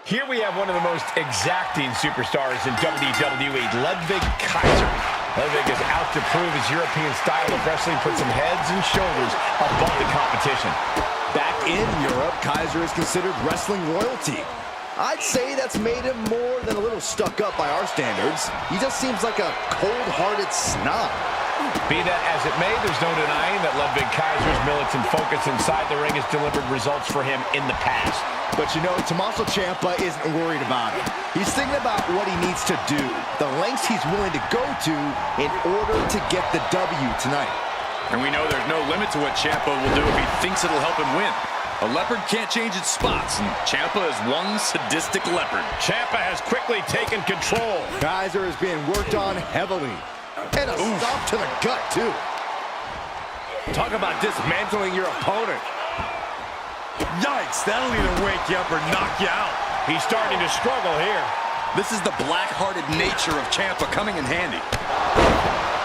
Here we have one of the most exacting superstars in WWE, Ludwig Kaiser. Ludwig is out to prove his European style of wrestling puts him heads and shoulders above the competition. Back in Europe, Kaiser is considered wrestling royalty. I'd say that's made him more than a little stuck up by our standards. He just seems like a cold-hearted snob. Be that as it may, there's no denying that Ludwig Kaiser's militant focus inside the ring has delivered results for him in the past. But you know, Tommaso Ciampa isn't worried about it. He's thinking about what he needs to do, the lengths he's willing to go to in order to get the W tonight. And we know there's no limit to what Ciampa will do if he thinks it'll help him win. A leopard can't change its spots, and Ciampa is one sadistic leopard. Ciampa has quickly taken control. Kaiser is being worked on heavily. And a stop to the gut, too. Talk about dismantling your opponent. Yikes, that'll either wake you up or knock you out. He's starting to struggle here. This is the black-hearted nature of Ciampa coming in handy.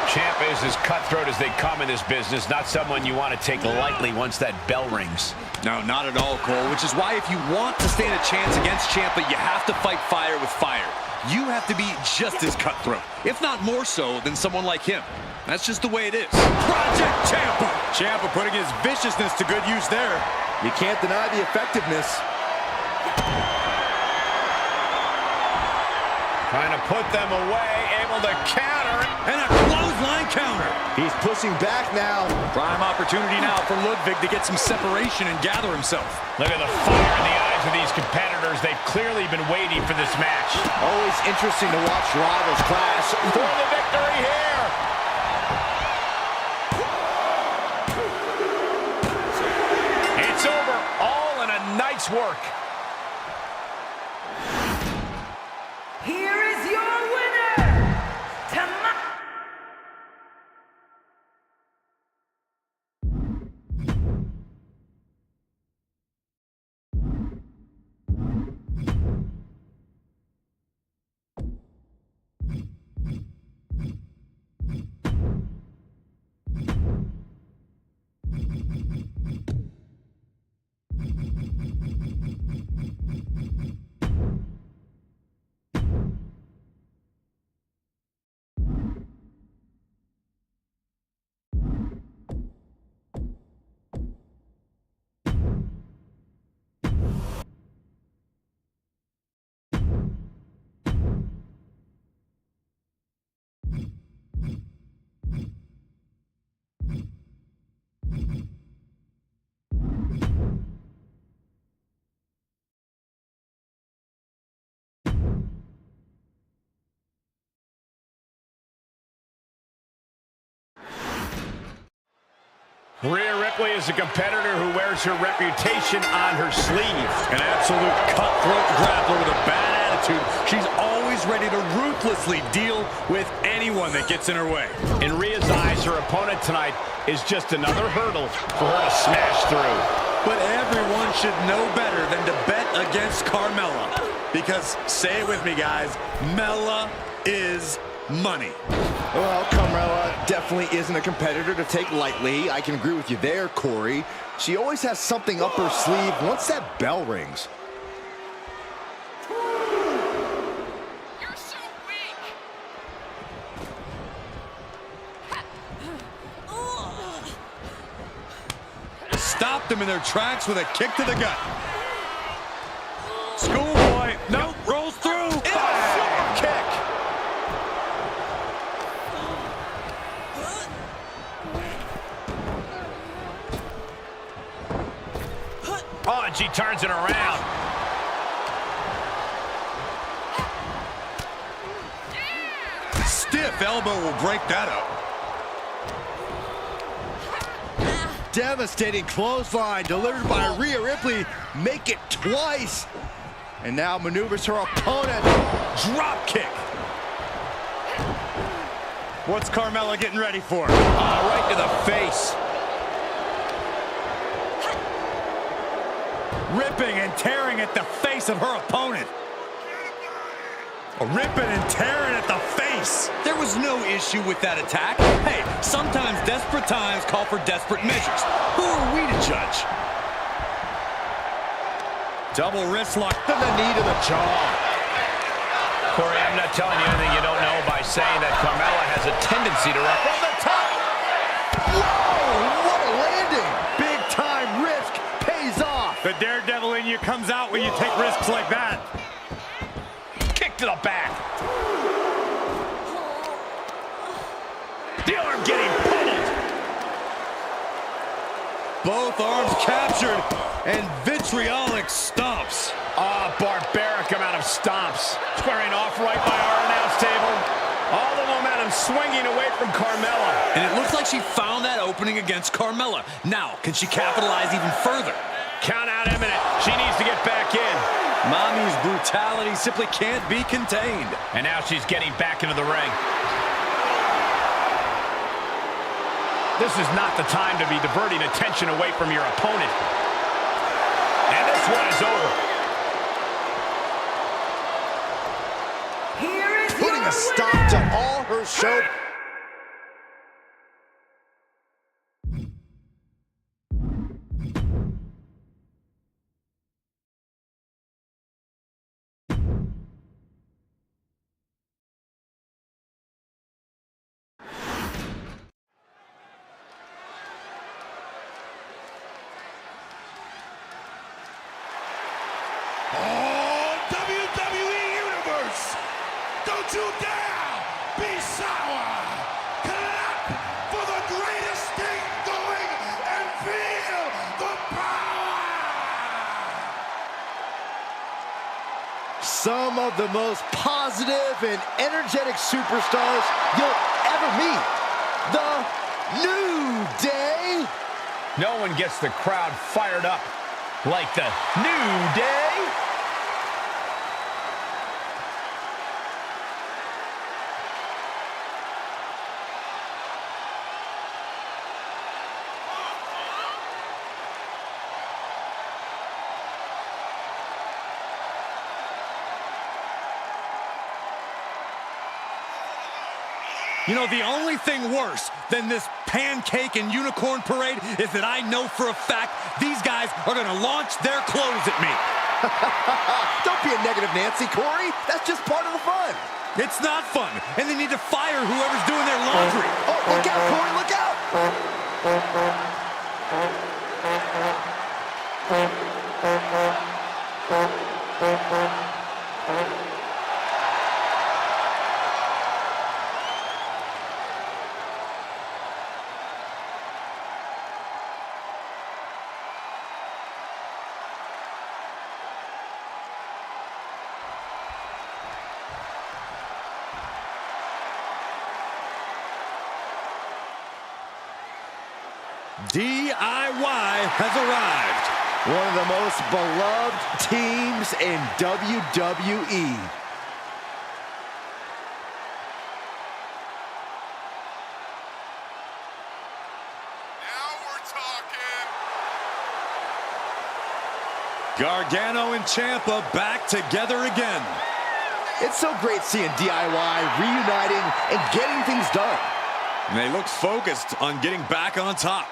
Ciampa is as cutthroat as they come in this business, not someone you want to take lightly once that bell rings. No, not at all, Cole, which is why if you want to stand a chance against Ciampa, you have to fight fire with fire. You have to be just as cutthroat, if not more so than someone like him. That's just the way it is. Project Ciampa! Ciampa putting his viciousness to good use there. You can't deny the effectiveness. Trying to put them away, able to counter. And a clothesline counter. He's pushing back now. Prime opportunity now for Ludwig to get some separation and gather himself. Look at the fire in the eyes of these competitors. They've clearly been waiting for this match. Always interesting to watch rivals clash. For the victory here. It's over. All in a nice work. Here is your winner, Rhea Ripley is a competitor who wears her reputation on her sleeve. An absolute cutthroat grappler with a bad attitude. She's always ready to ruthlessly deal with anyone that gets in her way. In Rhea's eyes, her opponent tonight is just another hurdle for her to smash through. But everyone should know better than to bet against Carmella. Because, say it with me, guys, Mella is money. Well, Carmella definitely isn't a competitor to take lightly. I can agree with you there, Corey. She always has something up her sleeve once that bell rings. You're so weak. Stopped them in their tracks with a kick to the gut. Schoolboy, no, rolls through. Super kick. Oh, and she turns it around. Stiff elbow will break that up. Devastating clothesline delivered by Rhea Ripley. Make it twice. And now maneuvers her opponent. Drop kick. What's Carmella getting ready for? Right to the face. Ripping and tearing at the face of her opponent. Ripping and tearing at the face. There was no issue with that attack. Hey, sometimes desperate times call for desperate measures. Who are we to judge? Double wrist lock to the knee to the jaw. Corey, I'm not telling you anything you don't know by saying that Carmella has a tendency to run from the top. Whoa, what a landing. Big time risk pays off. The daredevil in you comes out when you take risks like that. Kick to the back. The arm getting pummeled. Both arms captured and vitriolic stomps. Barbaric amount of stomps. Squaring off right by our announce table. All the momentum swinging away from Carmella. And it looks like she found that opening against Carmella. Now, can she capitalize even further? Count out imminent. She needs to get back in. Mommy's brutality simply can't be contained. And now she's getting back into the ring. This is not the time to be diverting attention away from your opponent. And this one is over. Here is Putting your a stop winner. to all her show. Oh, WWE Universe! Don't you dare be sour! Clap for the greatest thing going and feel the power! Some of the most positive and energetic superstars you'll ever meet. The New Day. No one gets the crowd fired up like the New Day. You know, the only thing worse than this pancake and unicorn parade is that I know for a fact these guys are going to launch their clothes at me. Don't be a negative Nancy, Corey. That's just part of the fun. It's not fun, and they need to fire whoever's doing their laundry. Oh, look out, Corey, look out. DIY has arrived. One of the most beloved teams in WWE. Now we're talking. Gargano and Ciampa back together again. It's so great seeing DIY reuniting and getting things done. And they look focused on getting back on top.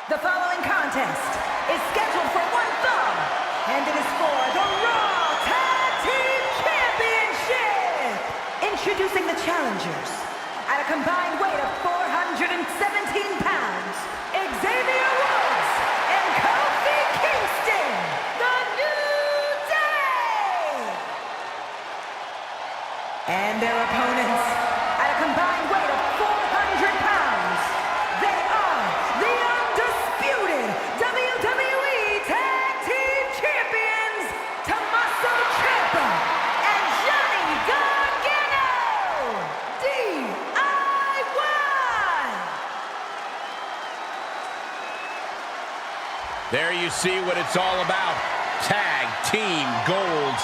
The following contest is scheduled for one fall, and it is for the Raw Tag Team Championship. Introducing the challengers at a combined weight of 417 pounds, Xavier Woods and Kofi Kingston, the New Day. And their opponents at a combined weight of 400 pounds, they are the undisputed WWE Tag Team Champions, Tommaso Ciampa and Johnny Gargano. There you see what it's all about. Tag Team Gold.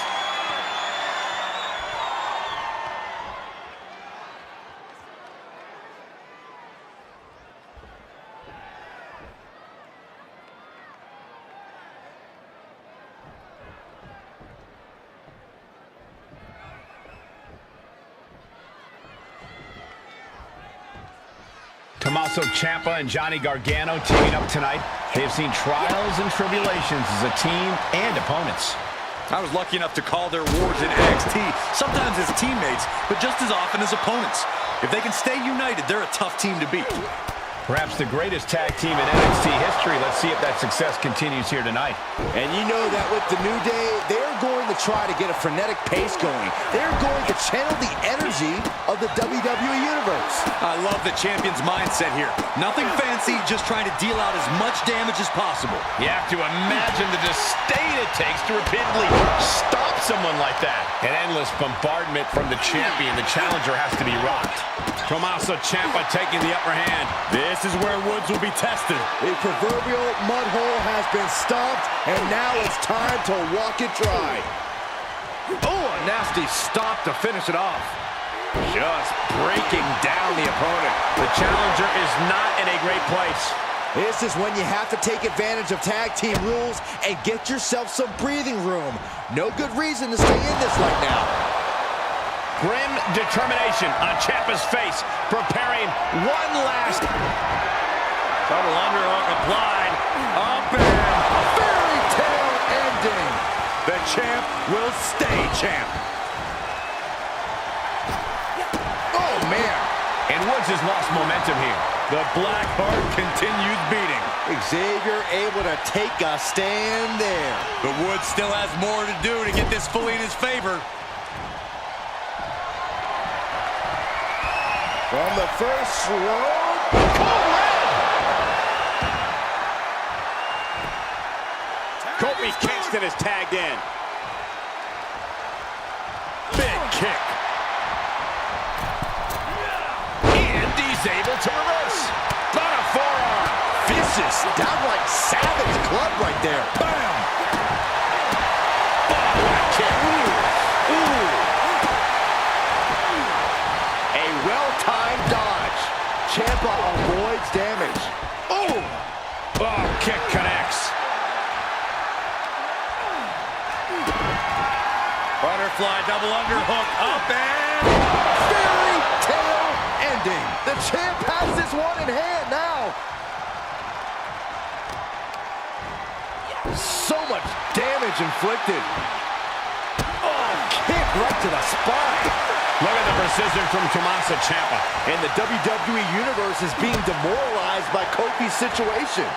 Tommaso Ciampa and Johnny Gargano teaming up tonight. They've seen trials and tribulations as a team and opponents. I was lucky enough to call their wars in NXT, sometimes as teammates, but just as often as opponents. If they can stay united, they're a tough team to beat. Perhaps the greatest tag team in NXT history. Let's see if that success continues here tonight. And you know that with the New Day, they're going to try to get a frenetic pace going. They're going to channel the energy of the WWE Universe. I love the champion's mindset here. Nothing fancy, just trying to deal out as much damage as possible. You have to imagine the disdain it takes to repeatedly stop someone like that. An endless bombardment from the champion. The challenger has to be rocked. Tommaso Ciampa taking the upper hand. This is where Woods will be tested. The proverbial mud hole has been stomped, and now it's time to walk it dry. Oh, a nasty stop to finish it off. Just breaking down the opponent. The challenger is not in a great place. This is when you have to take advantage of tag team rules and get yourself some breathing room. No good reason to stay in this right now. Grim determination on Ciampa's face, preparing one last double underhook applied. Up and a fairy tale ending. The champ will stay champ. Oh, man. And Woods has lost momentum here. The black heart continues beating. Xavier able to take a stand there. But Woods still has more to do to get this fully in his favor. From the first rope, Kofi Kingston is tagged in. Big kick. And he's able to reverse. Not a forearm. vicious, downright savage club right there. Bam! Oh, kick. Ooh. A well-timed dodge. Ciampa avoids damage. Oh, kick connects. Butterfly double underhook up and Fairy tale ending. The champ has this one in hand now. So much damage inflicted. Oh, kick right to the spine. Look at the precision from Tommaso Ciampa. And the WWE Universe is being demoralized by Kofi's situation.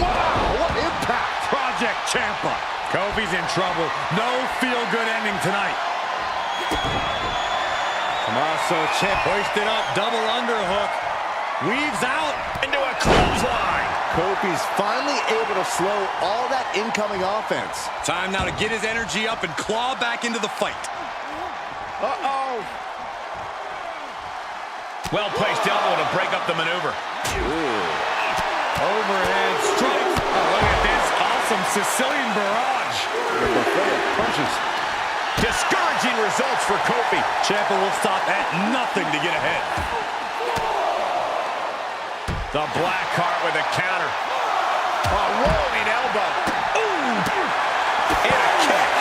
Wow, what impact. Project Ciampa. Kofi's in trouble. No feel-good ending tonight. Tommaso Ciampa Hoisted up, double underhook. Weaves out into a clothesline. Kofi's finally able to slow all that incoming offense. Time now to get his energy up and claw back into the fight. Uh-oh. Well-placed elbow to break up the maneuver. Overhead strike. Oh, look at this awesome Sicilian barrage. Punches. Discouraging results for Kofi. Ciampa will stop at nothing to get ahead. The black heart with a counter. A rolling elbow. Ooh. And a kick.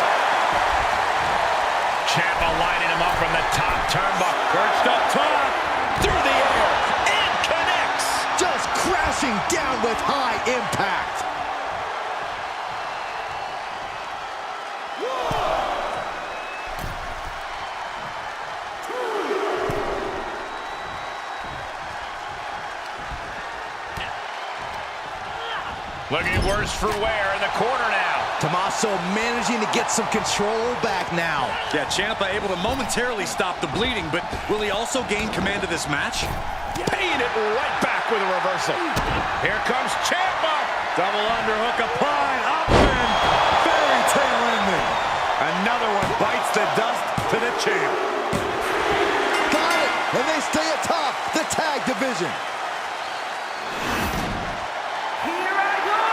Ciampa lining him up from the top turnbuckle. Perched up top. Through the air. And connects. Just crashing down with high impact. Looking worse for wear in the corner now. Tommaso managing to get some control back now. Yeah, Ciampa able to momentarily stop the bleeding, but will he also gain command of this match? Paying it right back with a reversal. Here comes Ciampa. Double underhook applied, up and fairy tale ending. Another one bites the dust to the champ. Got it, and they stay atop the tag division. Here I go!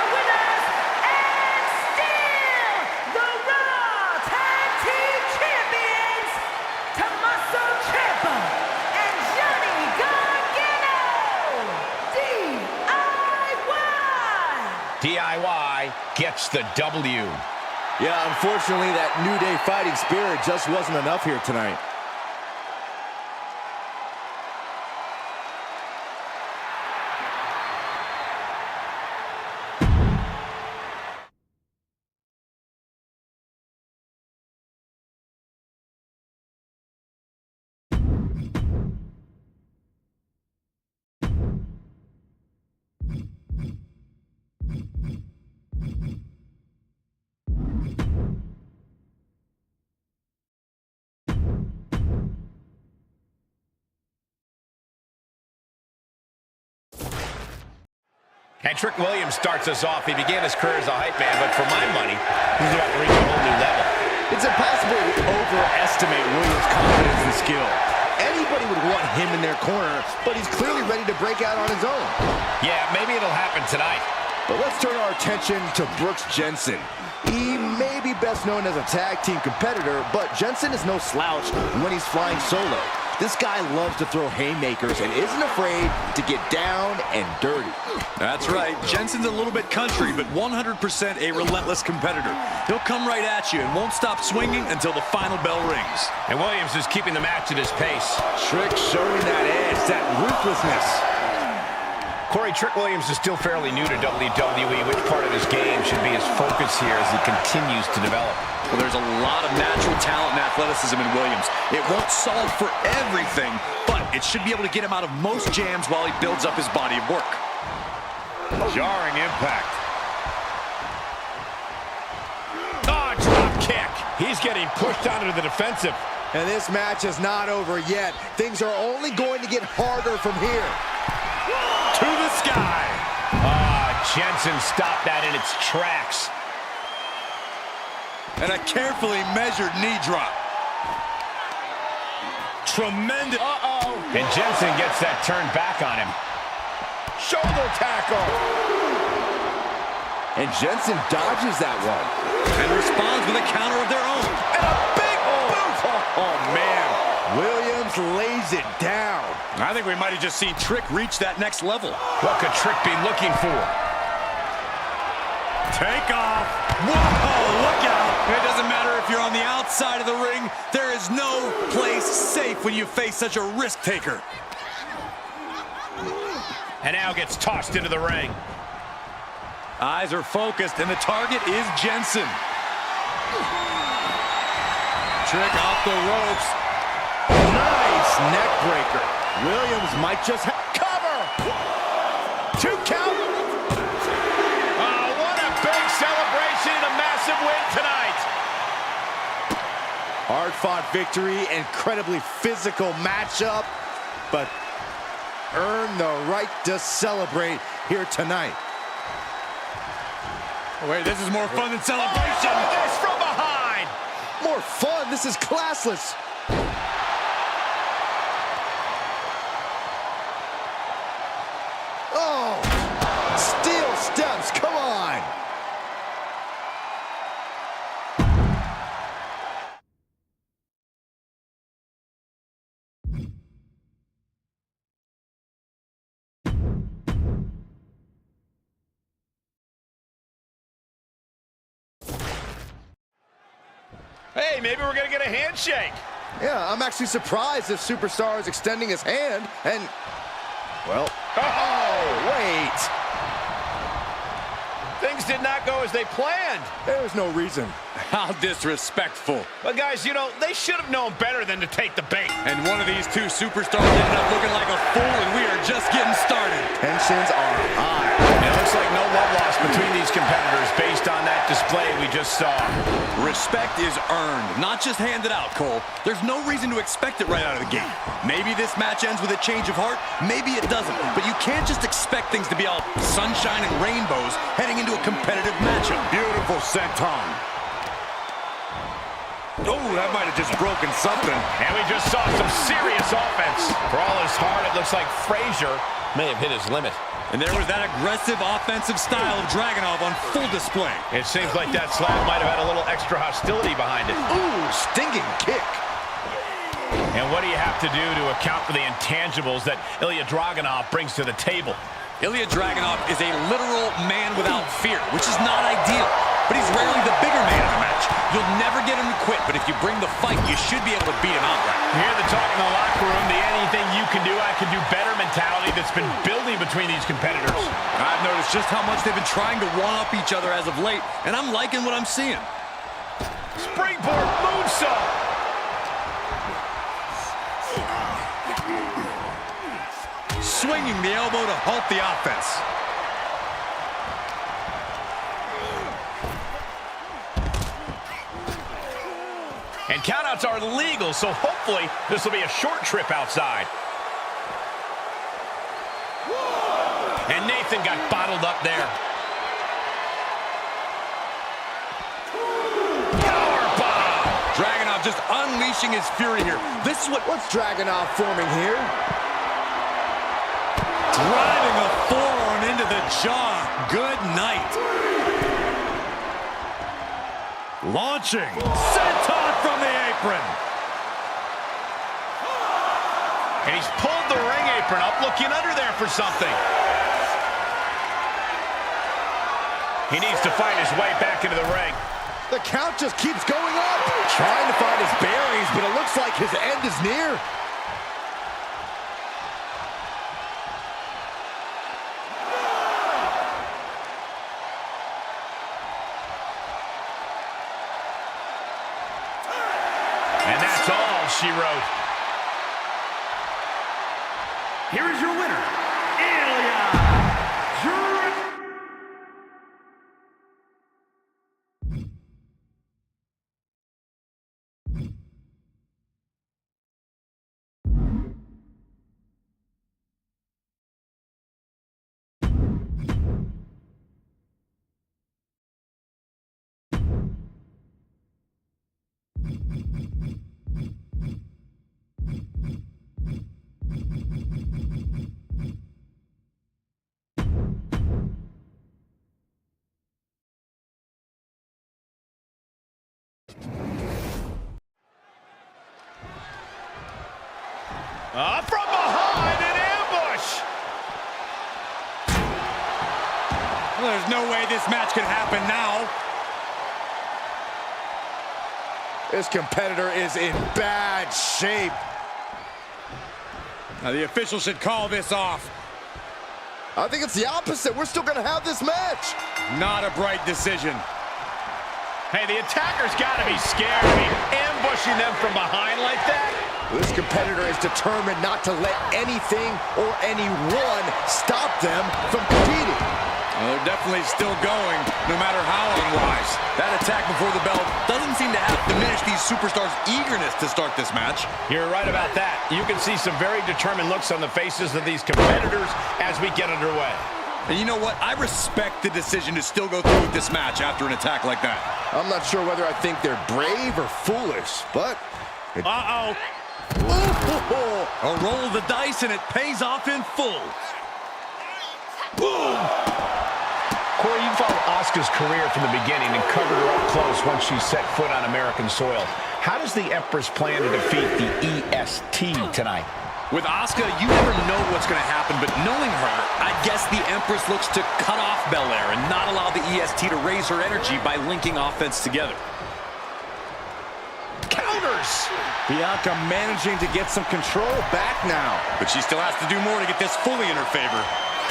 guy gets the W. Yeah, unfortunately, that New Day fighting spirit just wasn't enough here tonight. And Trick Williams starts us off. He began his career as a hype man, but for my money, he's about to reach a whole new level. It's impossible to overestimate Williams' confidence and skill. Anybody would want him in their corner, but he's clearly ready to break out on his own. Yeah, maybe it'll happen tonight. But let's turn our attention to Brooks Jensen. He may be best known as a tag team competitor, but Jensen is no slouch when he's flying solo. This guy loves to throw haymakers and isn't afraid to get down and dirty. That's right. Jensen's a little bit country, but 100% a relentless competitor. He'll come right at you and won't stop swinging until the final bell rings. And Williams is keeping the match at his pace. Trick showing that edge, that ruthlessness. Corey, Trick Williams is still fairly new to WWE. Which part of his game should be his focus here as he continues to develop? Well, there's a lot of natural talent and athleticism in Williams. It won't solve for everything, but it should be able to get him out of most jams while he builds up his body of work. Jarring impact. Oh, drop kick. He's getting pushed onto the defensive. And this match is not over yet. Things are only going to get harder from here. To the sky. Jensen stopped that in its tracks. And a carefully measured knee drop. Tremendous. And Jensen gets that turned back on him. Shoulder tackle. And Jensen dodges that one. And responds with a counter of their own. And a big boot. Oh, man. Williams lays it down. I think we might have just seen Trick reach that next level. What could Trick be looking for? Take off. Whoa, look out. It doesn't matter if you're on the outside of the ring. There is no place safe when you face such a risk taker. And now gets tossed into the ring. Eyes are focused, and the target is Jensen. Trick off the ropes. Nice neck breaker. Williams might just have Cover! 2 count. What a big celebration and a massive win tonight. hard-fought victory, incredibly physical matchup, but earn the right to celebrate here tonight. Wait, this is more fun than celebration. Oh, this from behind. More fun. This is classless. Oh, steel steps. Come on. Hey, maybe we're gonna get a handshake. Yeah, I'm actually surprised this superstar is extending his hand and, well, oh, wait. Things did not go as they planned. There was no reason. How disrespectful. But guys, you know, they should have known better than to take the bait. And one of these two superstars ended up looking like a fool, and we are just getting started. Tensions are high. It looks like no love lost between these competitors based on that display we just saw. Respect is earned, not just handed out, Cole. There's no reason to expect it right out of the gate. Maybe this match ends with a change of heart, maybe it doesn't. But you can't just expect things to be all sunshine and rainbows heading into a competitive matchup. Beautiful senton. Oh, that might have just broken something. And we just saw some serious offense. For all his heart, it looks like Frazier may have hit his limit. And there was that aggressive offensive style of Dragunov on full display. It seems like that slap might have had a little extra hostility behind it. Ooh, stinging kick. And what do you have to do to account for the intangibles that Ilya Dragunov brings to the table? Ilya Dragunov is a literal man without fear, which is not ideal. But he's rarely the bigger man in a match. You'll never get him to quit, but if you bring the fight, you should be able to beat him outright. You hear the talk in the locker room, the anything you can do, I can do better mentality that's been building between these competitors. I've noticed just how much they've been trying to one-up each other as of late, and I'm liking what I'm seeing. Springboard moonsault. Swinging the elbow to halt the offense. And countouts are legal, so hopefully this will be a short trip outside. And Nathan got bottled up there. Powerbomb! Dragunov just unleashing his fury here. This is what's Dragunov forming here. driving a forearm into the jaw. Good night. Launching. Senton from the apron. And he's pulled the ring apron up, looking under there for something. He needs to find his way back into the ring. The count just keeps going up. Trying to find his bearings, but it looks like his end is near. And that's all she wrote. Here is your winner, Ilya. From behind, an ambush! Well, there's no way this match could happen now. This competitor is in bad shape. Now, the official should call this off. I think it's the opposite. We're still going to have this match. Not a bright decision. Hey, the attacker's got to be scared. I mean, ambushing them from behind like that. This competitor is determined not to let anything or anyone stop them from competing. Well, they're definitely still going, no matter how unwise. That attack before the bell doesn't seem to have diminished these superstars' eagerness to start this match. You're right about that. You can see some very determined looks on the faces of these competitors as we get underway. And you know what? I respect the decision to still go through with this match after an attack like that. I'm not sure whether I think they're brave or foolish, but... Uh-oh. A roll of the dice, and it pays off in full. Boom! Corey, you followed Asuka's career from the beginning and covered her up close once she set foot on American soil. How does the Empress plan to defeat the EST tonight? With Asuka, you never know what's going to happen, but knowing her, I guess the Empress looks to cut off Belair and not allow the EST to raise her energy by linking offense together. Counters! Bianca managing to get some control back now. But she still has to do more to get this fully in her favor.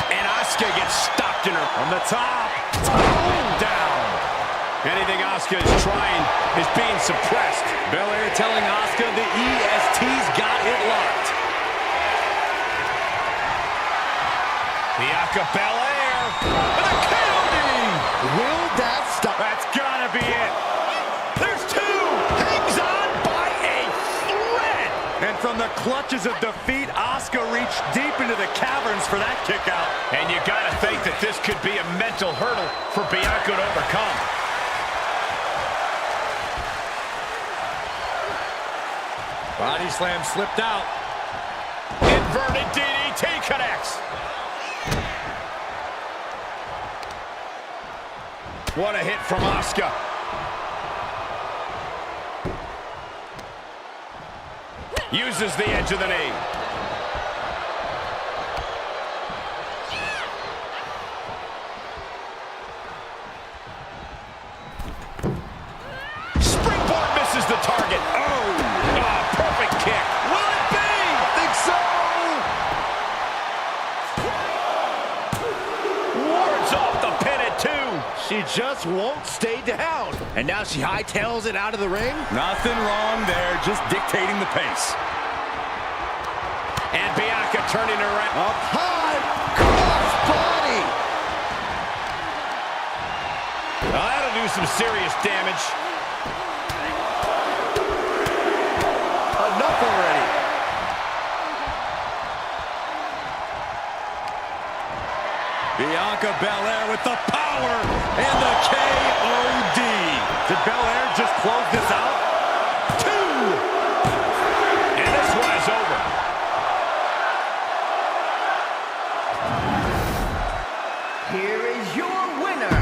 And Asuka gets stopped in her. From the top. Tone down. Anything Asuka is trying is being suppressed. Belair telling Asuka the EST's got it locked. Bianca Belair with a counting. Will that stop? That's gotta be it. There's two. Hangs on by a thread. And from the clutches of defeat, Asuka reached deep into the caverns for that kick out. And you gotta think that this could be a mental hurdle for Bianca to overcome. Body slam slipped out. Inverted DDT connects. What a hit from Asuka. Uses the edge of the knee. just won't stay down. And now she hightails it out of the ring. Nothing wrong there, just dictating the pace. And Bianca turning around. Up high, cross body. Oh, that'll do some serious damage. Enough already. Bianca Belair with the power and the KOD. Did Belair just close this out? 2. And this one is over. Here is your winner.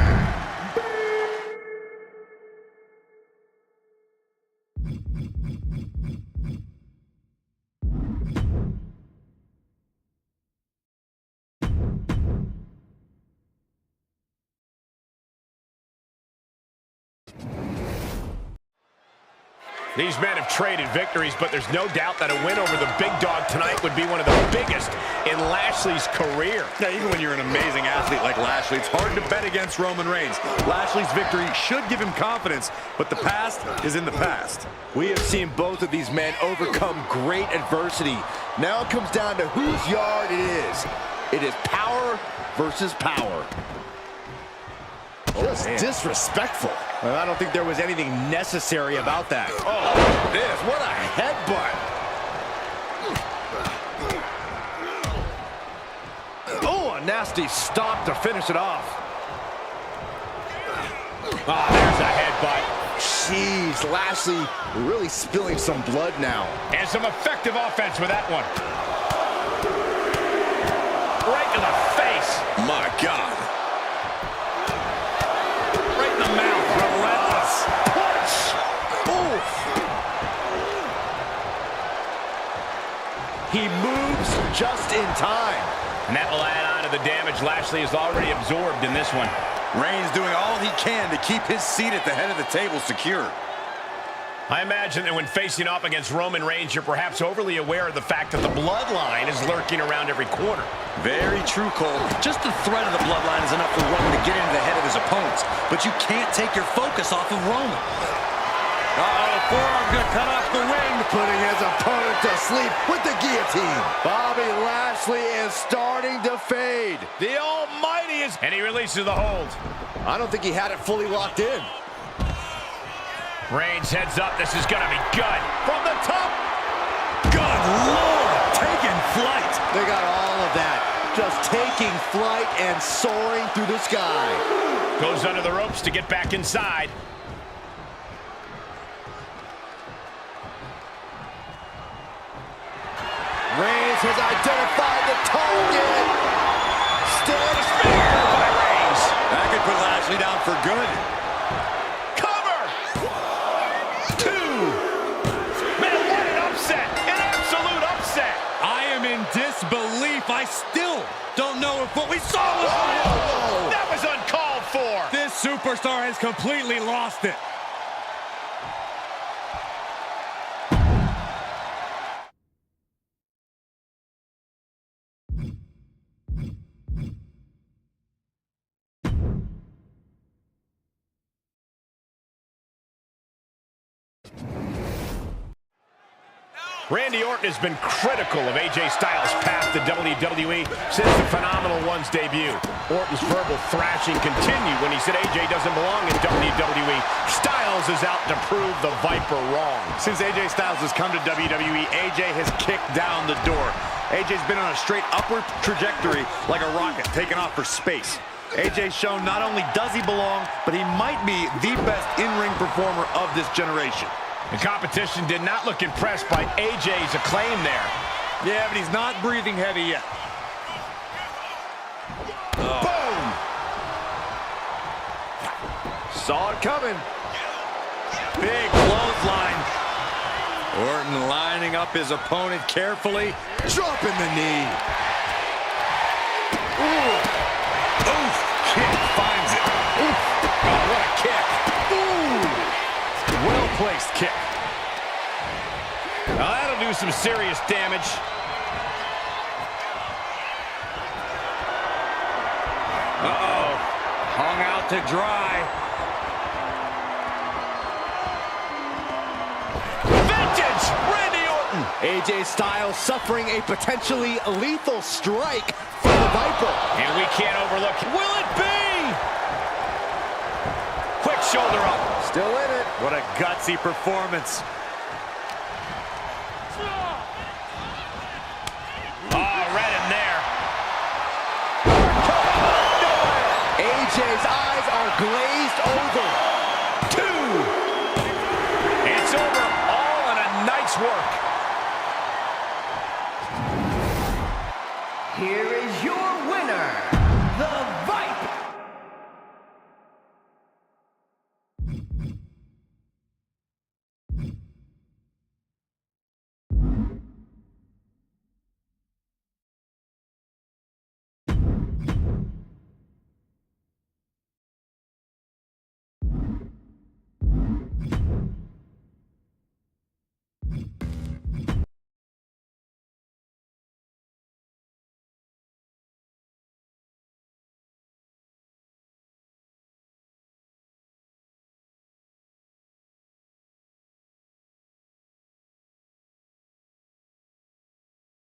These men have traded victories, but there's no doubt that a win over the big dog tonight would be one of the biggest in Lashley's career. Now, even when you're an amazing athlete like Lashley, it's hard to bet against Roman Reigns. Lashley's victory should give him confidence, but the past is in the past. We have seen both of these men overcome great adversity. Now it comes down to whose yard it is. It is power versus power. Just disrespectful. Well, I don't think there was anything necessary about that. Oh, this, what a headbutt. Oh, a nasty stop to finish it off. Oh, there's a headbutt. Jeez, Lashley really spilling some blood now. And some effective offense with that one. Right to the face. My God. Right in the mouth. Relentless. Punch. Oof. He moves just in time. And that will add on to the damage Lashley has already absorbed in this one. Reigns doing all he can to keep his seat at the head of the table secure. I imagine that when facing off against Roman Reigns, you're perhaps overly aware of the fact that the bloodline is lurking around every corner. Very true, Cole. Just the threat of the bloodline is enough for Roman to get into the head of his opponents, but you can't take your focus off of Roman. Uh-oh, forearm gonna cut off the wind, putting his opponent to sleep with the guillotine. Bobby Lashley is starting to fade. The Almighty is... And he releases the hold. I don't think he had it fully locked in. Reigns heads up. This is gonna be good. From the top. Good Lord, taking flight. They got all of that. Just taking flight and soaring through the sky. Goes under the ropes to get back inside. Reigns has identified the target. Stand Spear by Reigns. That could put Lashley down for good. Cover. 2. Man, what an upset. An absolute upset. I am in disbelief. I still don't know if what we saw was... Whoa. That was uncalled for. This superstar has completely lost it. Randy Orton has been critical of AJ Styles' path to WWE since the Phenomenal One's debut. Orton's verbal thrashing continued when he said AJ doesn't belong in WWE. Styles is out to prove the Viper wrong. Since AJ Styles has come to WWE, AJ has kicked down the door. AJ's been on a straight upward trajectory like a rocket taking off for space. AJ's shown not only does he belong, but he might be the best in-ring performer of this generation. The competition did not look impressed by AJ's acclaim there. Yeah, but he's not breathing heavy yet. Boom! Saw it coming. Big clothesline. Orton lining up his opponent carefully. Dropping the knee. Ooh. Oof. Kick finds it. Oof. Oh, what a kick. Ooh. Well-placed kick. Now that'll do some serious damage. Uh-oh. Hung out to dry. Vintage Randy Orton. AJ Styles suffering a potentially lethal strike from the Viper. And we can't overlook. Will it be? Quick shoulder up. Still in it. What a gutsy performance. Oh, read him there. AJ's eyes are glazed over. 2. It's over. All in a night's work. Here is your winner,